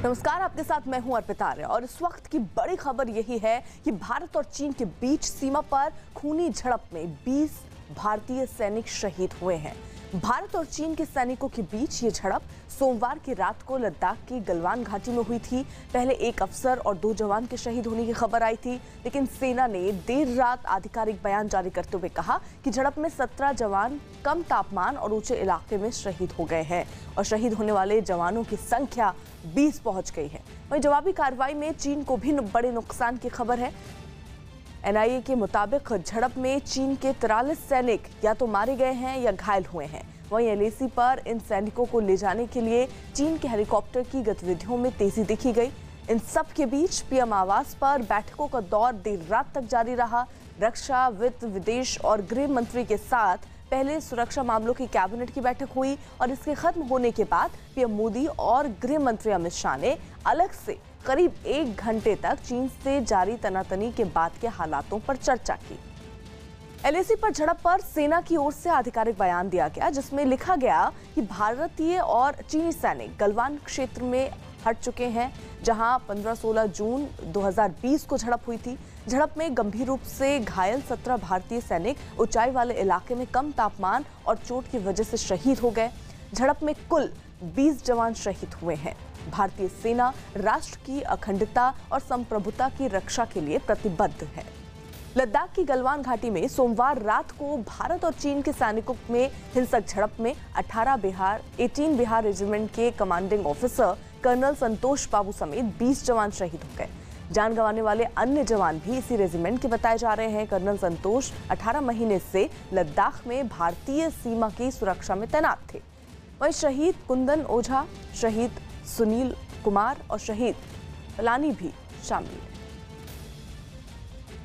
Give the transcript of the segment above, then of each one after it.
नमस्कार, आपके साथ मैं हूं अर्पिता आर्य और इस वक्त की बड़ी खबर यही है कि भारत और चीन के बीच सीमा पर खूनी झड़प में 20 भारतीय सैनिक शहीद हुए हैं। भारत और चीन के सैनिकों के बीच ये झड़प सोमवार की रात को लद्दाख की गलवान घाटी में हुई थी। पहले एक अफसर और 2 जवान के शहीद होने की खबर आई थी, लेकिन सेना ने देर रात आधिकारिक बयान जारी करते हुए कहा कि झड़प में 17 जवान कम तापमान और ऊंचे इलाके में शहीद हो गए हैं और शहीद होने वाले जवानों की संख्या 20 पहुंच गई है। वहीं जवाबी कार्रवाई में चीन को भी बड़े नुकसान की खबर है। एनआईए के मुताबिक झड़प में चीन के 43 सैनिक या तो मारे गए हैं या घायल हुए हैं। वहीं एलएसी पर इन सैनिकों को ले जाने के लिए चीन के हेलीकॉप्टर की गतिविधियों में तेजी देखी गई। इन सब के बीच पीएम आवास पर बैठकों का दौर देर रात तक जारी रहा। रक्षा, वित्त, विदेश और गृह मंत्री के साथ पहले सुरक्षा मामलों की कैबिनेट की बैठक हुई और इसके खत्म होने के बाद पीएम मोदी और गृह मंत्री अमित शाह ने अलग से करीब 1 घंटे तक चीन से जारी तनातनी के बाद के हालातों पर चर्चा की। एलएसी पर झड़प पर सेना की ओर से आधिकारिक बयान दिया गया, जिसमें लिखा गया कि भारतीय और चीनी सैनिक गलवान क्षेत्र में हट चुके हैं, जहां 15-16 जून 2020 को झड़प हुई थी। झड़प में गंभीर रूप से घायल 17 भारतीय सैनिक ऊंचाई वाले इलाके में कम तापमान और चोट की वजह से शहीद हो गए। झड़प में कुल 20 जवान शहीद हुए हैं। भारतीय सेना राष्ट्र की अखंडता और संप्रभुता की रक्षा के लिए प्रतिबद्ध है। लद्दाख की गलवान घाटी में सोमवार रात को भारत और चीन के सैनिकों में हिंसक झड़प में 18 बिहार रेजिमेंट के कमांडिंग ऑफिसर कर्नल संतोष बाबू समेत 20 जवान शहीद हो गए। जान गंवाने वाले अन्य जवान भी इसी रेजिमेंट के बताए जा रहे हैं। कर्नल संतोष 18 महीने से लद्दाख में भारतीय सीमा की सुरक्षा में तैनात थे। वहीं शहीद कुंदन ओझा, शहीद सुनील कुमार और शहीद पलानी भी शामिल हैं।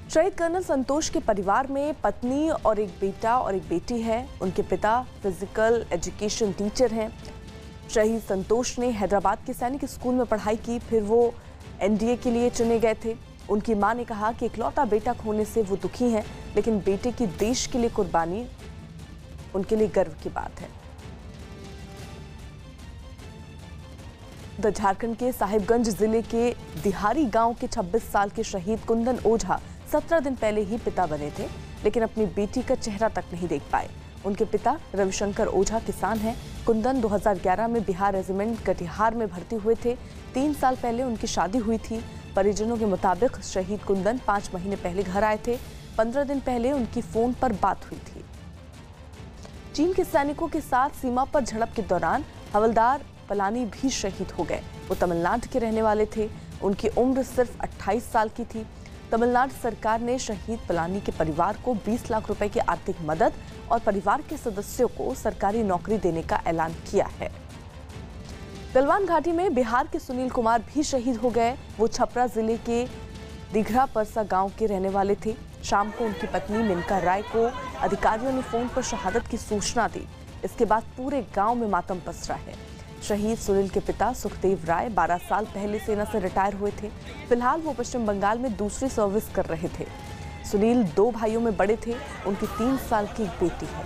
शहीद कर्नल संतोष के परिवार में पत्नी और एक बेटा और एक बेटी है। उनके पिता फिजिकल एजुकेशन टीचर हैं। शहीद संतोष ने हैदराबाद के सैनिक स्कूल में पढ़ाई की, फिर वो एनडीए के लिए चुने गए थे। उनकी मां ने कहा कि इकलौता बेटा खोने से वो दुखी हैं, लेकिन बेटे की देश के लिए कुर्बानी उनके लिए गर्व की बात है। झारखंड के साहिबगंज जिले के दिहारी गांव के 26 साल के शहीद कुंदन ओझा 17 दिन पहले ही पिता बने थे, लेकिन अपनी बेटी का चेहरा तक नहीं देख पाए। उनके पिता रविशंकर ओझा किसान हैं। कुंदन 2011 में बिहार रेजिमेंट कटिहार में भर्ती हुए थे। 3 साल पहले उनकी शादी हुई थी। परिजनों के मुताबिक शहीद कुंदन 5 महीने पहले घर आए थे। 15 दिन पहले उनकी फोन पर बात हुई थी। चीन के सैनिकों के साथ सीमा पर झड़प के दौरान हवलदार पलानी भी शहीद हो गए। वो तमिलनाडु के रहने वाले थे। उनकी उम्र सिर्फ 28 साल की थी। तमिलनाडु सरकार ने शहीद पलानी के परिवार को 20 लाख रुपए की आर्थिक मदद और परिवार के सदस्यों को सरकारी नौकरी देने का ऐलान किया है। गलवान घाटी में बिहार के सुनील कुमार भी शहीद हो गए। वो छपरा जिले के दिघरा परसा गांव के रहने वाले थे। शाम को उनकी पत्नी मिनका राय को अधिकारियों ने फोन पर शहादत की सूचना दी। इसके बाद पूरे गांव में मातम पसरा है। शहीद सुनील के पिता सुखदेव राय 12 साल पहले सेना से रिटायर हुए थे। फिलहाल वो पश्चिम बंगाल में दूसरी सर्विस कर रहे थे। सुनील 2 भाइयों में बड़े थे। उनकी 3 साल की एक बेटी है।